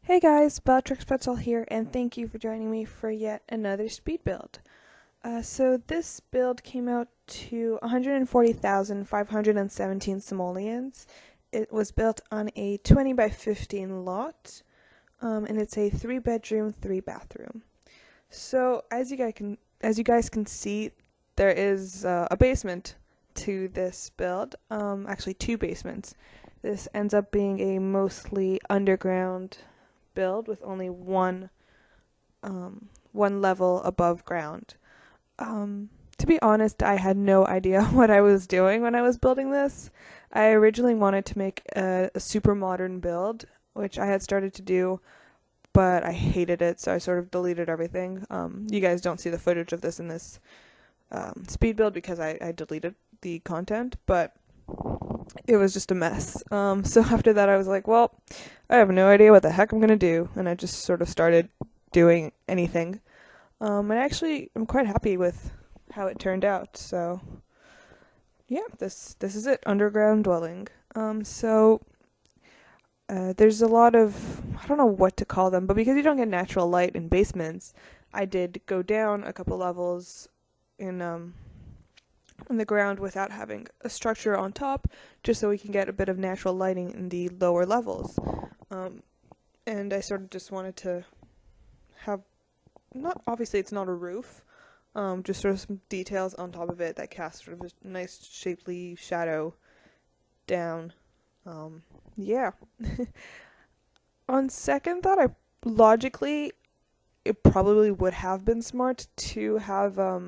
Hey guys, Bellatrix Pretzel here, and thank you for joining me for yet another speed build. So this build came out to 140,517 simoleons. It was built on a 20 by 15 lot, and it's a 3-bedroom, 3-bathroom. So as you guys can see, there is a basement to this build. Actually, 2 basements. This ends up being a mostly underground build with only one level above ground. To be honest, I had no idea what I was doing when I was building this. I originally wanted to make a super modern build, which I had started to do, but I hated it, so I sort of deleted everything. You guys don't see the footage of this in this speed build because I deleted the content, but it was just a mess. So after that, I was like, well, I have no idea what the heck I'm gonna do, and I just sort of started doing anything. And actually, I'm quite happy with how it turned out. So yeah, this is it, underground dwelling. There's a lot of, I don't know what to call them, but because you don't get natural light in basements, I did go down a couple levels in the ground without having a structure on top, just so we can get a bit of natural lighting in the lower levels. And I sort of just wanted to have, not obviously it's not a roof, just sort of some details on top of it that cast sort of a nice shapely shadow down. Yeah. On second thought, logically it probably would have been smart to have a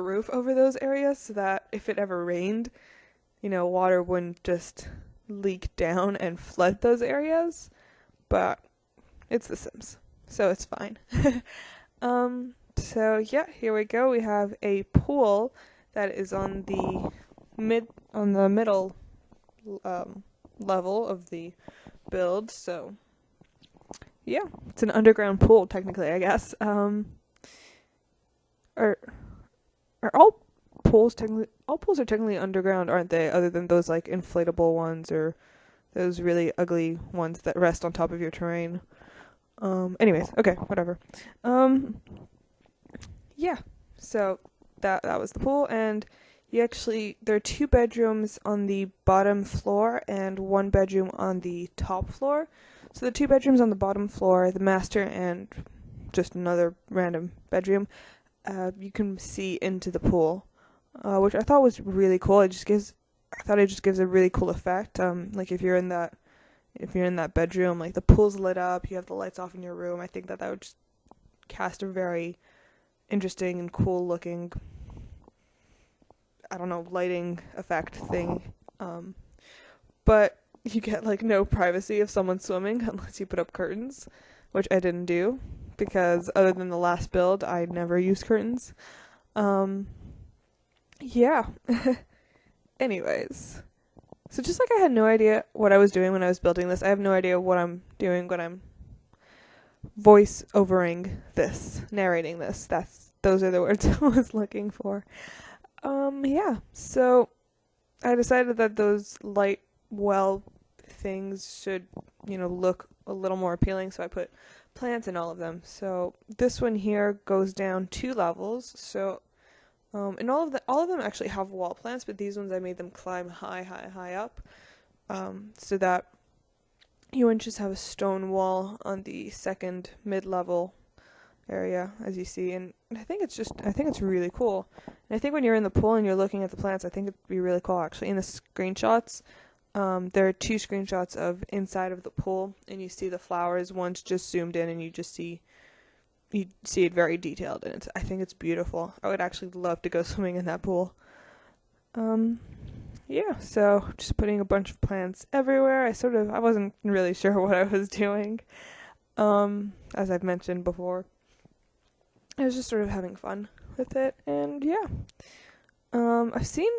roof over those areas so that if it ever rained, water wouldn't just leak down and flood those areas. But it's The Sims, so it's fine. So yeah, here we go. We have a pool that is on the middle level of the build. So yeah, it's an underground pool technically, I guess. Are all pools are technically underground, aren't they? Other than those like inflatable ones or those really ugly ones that rest on top of your terrain. Anyways, okay, whatever. Yeah. So that was the pool, and there are 2 bedrooms on the bottom floor and 1 bedroom on the top floor. So the 2 bedrooms on the bottom floor, the master and just another random bedroom, you can see into the pool, which I thought was really cool. I thought it just gives a really cool effect. Like if you're in that bedroom, like the pool's lit up, you have the lights off in your room. I think that would just cast a very interesting and cool looking, I don't know, lighting effect thing. But you get like no privacy if someone's swimming unless you put up curtains, which I didn't do because other than the last build, I never used curtains. Yeah. Anyways. So just like I had no idea what I was doing when I was building this, I have no idea what I'm doing when I'm voice overing this, narrating this. Those are the words I was looking for. Yeah. So I decided that those light well things should, look a little more appealing, so I put plants in all of them. So this one here goes down 2 levels. So and all of them actually have wall plants, but these ones I made them climb high up, so that you wouldn't just have a stone wall on the second mid-level area, as you see. And I think it's really cool. And I think when you're in the pool and you're looking at the plants, I think it'd be really cool actually. In the screenshots, there are 2 screenshots of inside of the pool, and you see the flowers. One's just zoomed in, and you see it very detailed, and I think it's beautiful. I would actually love to go swimming in that pool. Yeah, so just putting a bunch of plants everywhere. I wasn't really sure what I was doing. As I've mentioned before, I was just sort of having fun with it, and yeah. I've seen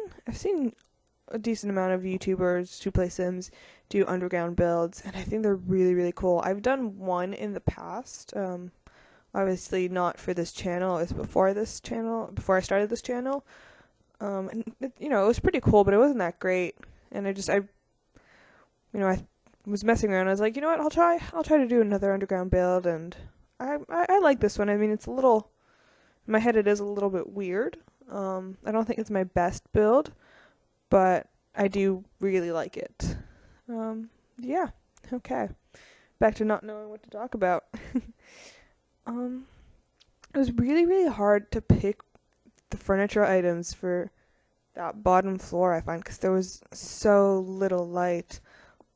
a decent amount of YouTubers who play Sims do underground builds, and I think they're really, really cool. I've done one in the past. Obviously not for this channel. It was before I started this channel. And it was pretty cool, but it wasn't that great. And I was messing around. I was like, you know what, I'll try to do another underground build, and I like this one. I mean, it's a little, in my head it is a little bit weird. I don't think it's my best build, but I do really like it. Yeah, okay. Back to not knowing what to talk about. um, it was really, really hard to pick the furniture items for that bottom floor, I find, because there was so little light.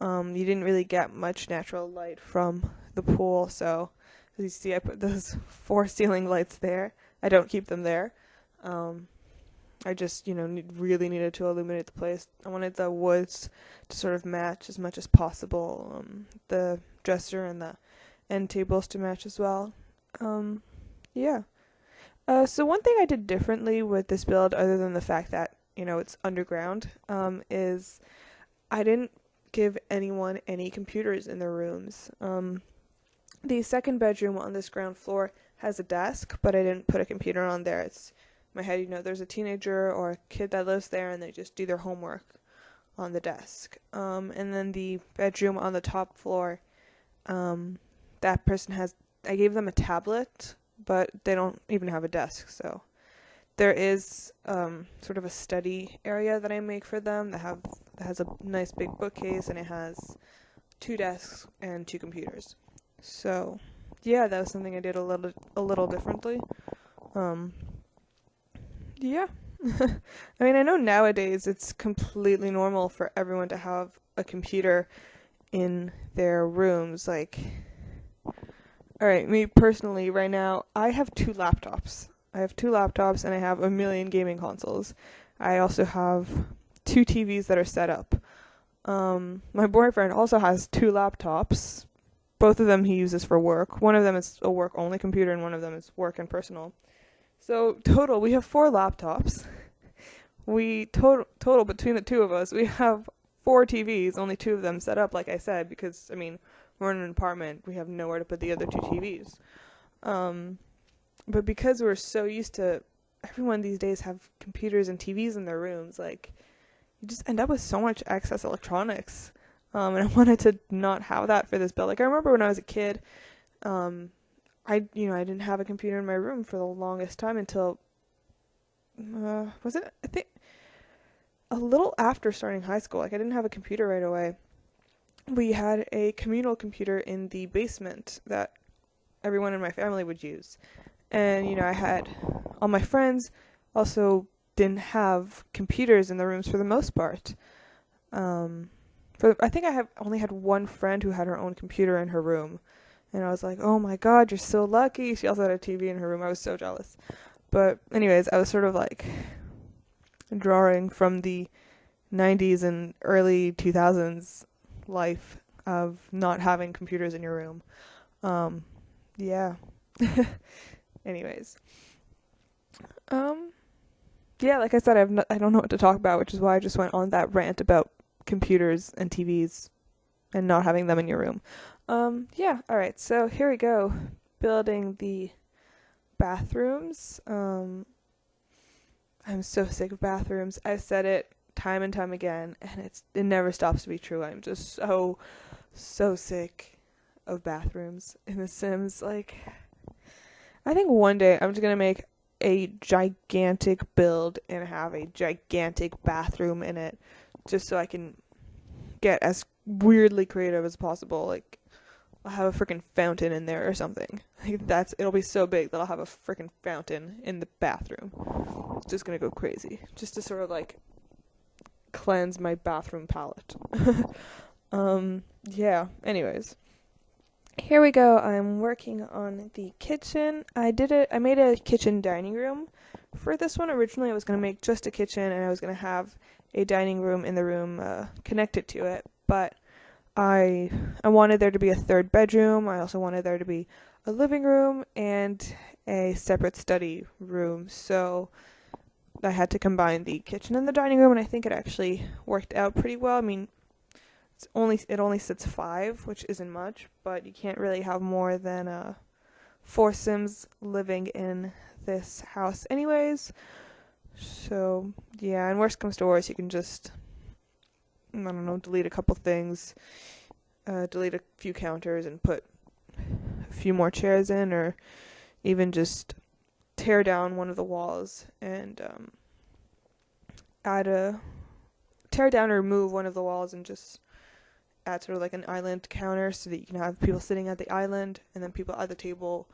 You didn't really get much natural light from the pool, so as you see, I put those 4 ceiling lights there. I don't keep them there. I just, really needed to illuminate the place. I wanted the woods to sort of match as much as possible. The dresser and the end tables to match as well. Yeah. So one thing I did differently with this build, other than the fact that, it's underground, is I didn't give anyone any computers in their rooms. The second bedroom on this ground floor has a desk, but I didn't put a computer on there. It's in my head, there's a teenager or a kid that lives there and they just do their homework on the desk. And then the bedroom on the top floor, that person I gave them a tablet, but they don't even have a desk, so there is sort of a study area that I make for them that has a nice big bookcase, and it has 2 desks and 2 computers. So yeah, that was something I did a little differently. Yeah. I mean, I know nowadays it's completely normal for everyone to have a computer in their rooms. Like, alright, me personally, right now, I have 2 laptops. And I have a million gaming consoles. I also have 2 TVs that are set up. My boyfriend also has 2 laptops. Both of them he uses for work. One of them is a work-only computer, and one of them is work and personal. So total, we have 4 laptops. We total between the 2 of us, we have 4 TVs. Only 2 of them set up, like I said, because we're in an apartment. We have nowhere to put the other 2 TVs. But because we're so used to everyone these days have computers and TVs in their rooms, like, you just end up with so much excess electronics. And I wanted to not have that for this build. Like, I remember when I was a kid, I didn't have a computer in my room for the longest time until, I think, a little after starting high school. Like, I didn't have a computer right away. We had a communal computer in the basement that everyone in my family would use. And, I had all my friends also didn't have computers in the rooms for the most part. I think I only had one friend who had her own computer in her room. And I was like, oh my god, you're so lucky. She also had a TV in her room. I was so jealous. But anyways, I was sort of like drawing from the 90s and early 2000s life of not having computers in your room. Yeah. Anyways. Yeah, like I said, I don't know what to talk about, which is why I just went on that rant about computers and TVs and not having them in your room. Yeah, alright, so here we go. Building the bathrooms. I'm so sick of bathrooms. I've said it time and time again, and it never stops to be true. I'm just so sick of bathrooms in The Sims. Like, I think one day I'm just gonna make a gigantic build and have a gigantic bathroom in it, just so I can get as weirdly creative as possible. Like, I'll have a freaking fountain in there or something. Like, it'll be so big that I'll have a freaking fountain in the bathroom. Just gonna go crazy, just to sort of like cleanse my bathroom palette. Yeah, anyways. Here we go. I'm working on the kitchen. I made a kitchen dining room. For this one, originally I was going to make just a kitchen, and I was going to have a dining room in the room connected to it, but I wanted there to be a 3rd bedroom. I also wanted there to be a living room and a separate study room, so I had to combine the kitchen and the dining room, and I think it actually worked out pretty well. I mean, it only sits 5, which isn't much, but you can't really have more than 4 Sims living in this house anyways. So yeah, and worst comes to worst, you can just, I don't know, delete a couple things. delete a few counters and put a few more chairs in, or even just tear down one of the walls and tear down or remove one of the walls and just add sort of like an island counter so that you can have people sitting at the island and then people at the table,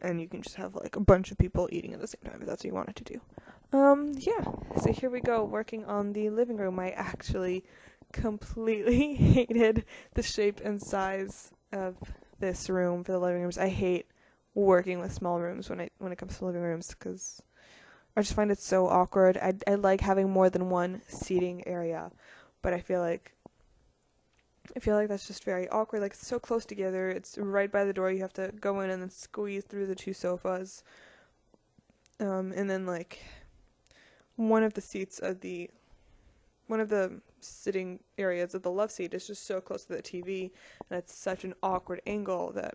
and you can just have like a bunch of people eating at the same time if that's what you wanted to do. Yeah, so here we go, working on the living room. I actually completely hated the shape and size of this room for the living rooms. I hate working with small rooms when it comes to living rooms, because I just find it so awkward. I like having more than one seating area, but I feel like that's just very awkward. Like, it's so close together. It's right by the door. You have to go in and then squeeze through the two sofas. And then like one of the sitting areas of the love seat is just so close to the TV, and it's such an awkward angle that,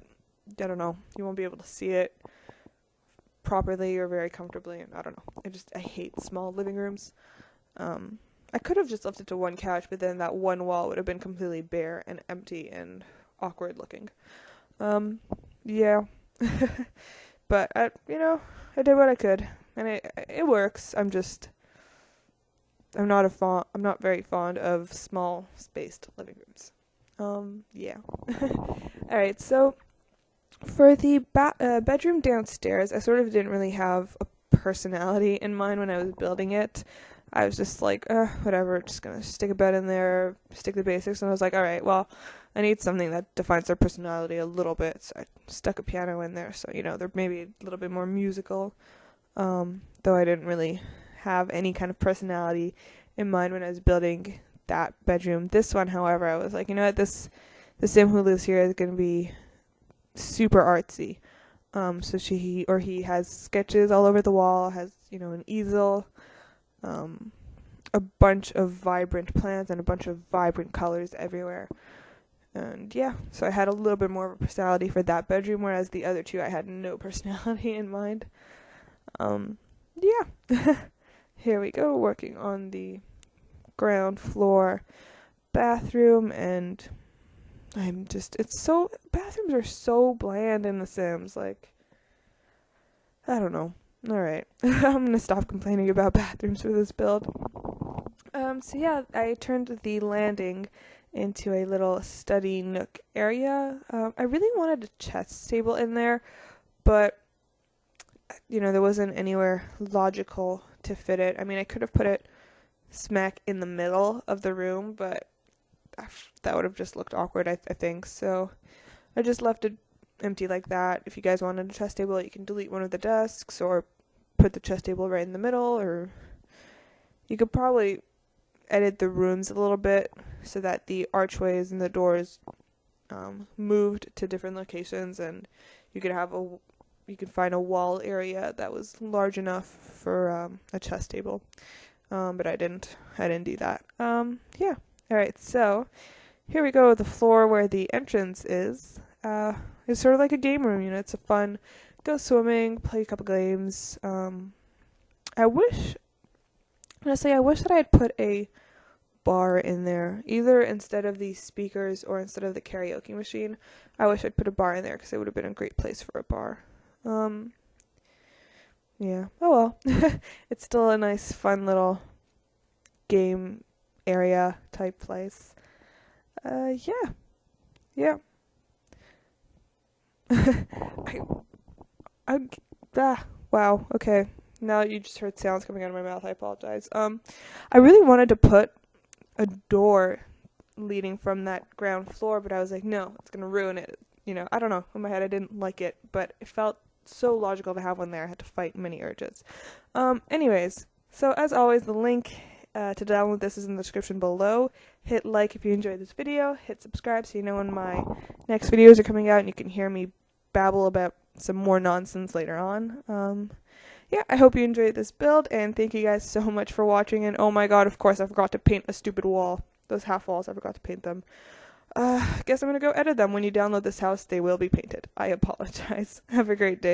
I don't know, you won't be able to see it properly or very comfortably, and I don't know. I hate small living rooms. I could have just left it to one couch, but then that one wall would have been completely bare and empty and awkward looking. Yeah. But I did what I could, and it works. I'm not very fond of small spaced living rooms. Yeah. Alright, so for the bedroom downstairs, I sort of didn't really have a personality in mind when I was building it. I was just like, whatever, just gonna stick a bed in there, stick the basics, and I was like, alright, well, I need something that defines their personality a little bit, so I stuck a piano in there, so, they're maybe a little bit more musical, though I didn't really have any kind of personality in mind when I was building that bedroom. This one, however, I was like, the sim who lives here is gonna be super artsy. So he has sketches all over the wall, has, an easel, a bunch of vibrant plants and a bunch of vibrant colors everywhere. And yeah, so I had a little bit more of a personality for that bedroom, whereas the other two I had no personality in mind. Yeah. Here we go, working on the ground floor bathroom, and bathrooms are so bland in The Sims, like, I don't know. Alright, I'm gonna stop complaining about bathrooms for this build. So yeah, I turned the landing into a little study nook area. I really wanted a chess table in there, but, there wasn't anywhere logical to fit it. I mean, I could have put it smack in the middle of the room, but that would have just looked awkward, I think. So I just left it empty like that. If you guys wanted a chess table, you can delete one of the desks or put the chess table right in the middle, or you could probably edit the rooms a little bit so that the archways and the doors moved to different locations, and you could find a wall area that was large enough for a chess table. But I didn't do that. Yeah. Alright, so here we go. The floor where the entrance is sort of like a game room. It's a fun, go swimming, play a couple games. I wish that I had put a bar in there, either instead of the speakers or instead of the karaoke machine. I wish I'd put a bar in there, because it would have been a great place for a bar. Yeah. Oh well. It's still a nice, fun little game area type place. Yeah. Wow. Okay. Now you just heard sounds coming out of my mouth. I apologize. I really wanted to put a door leading from that ground floor, but I was like, no, it's gonna ruin it. I don't know. In my head, I didn't like it, but it felt so logical to have one there. I had to fight many urges. Anyways, so as always, the link to download this is in the description below. Hit like if you enjoyed this video. Hit subscribe so you know when my next videos are coming out, and you can hear me babble about some more nonsense later on. Yeah, I hope you enjoyed this build, and thank you guys so much for watching. And oh my god, of course, I forgot to paint a stupid wall. Those half walls, I forgot to paint them. Guess I'm gonna go edit them. When you download this house, they will be painted. I apologize. Have a great day.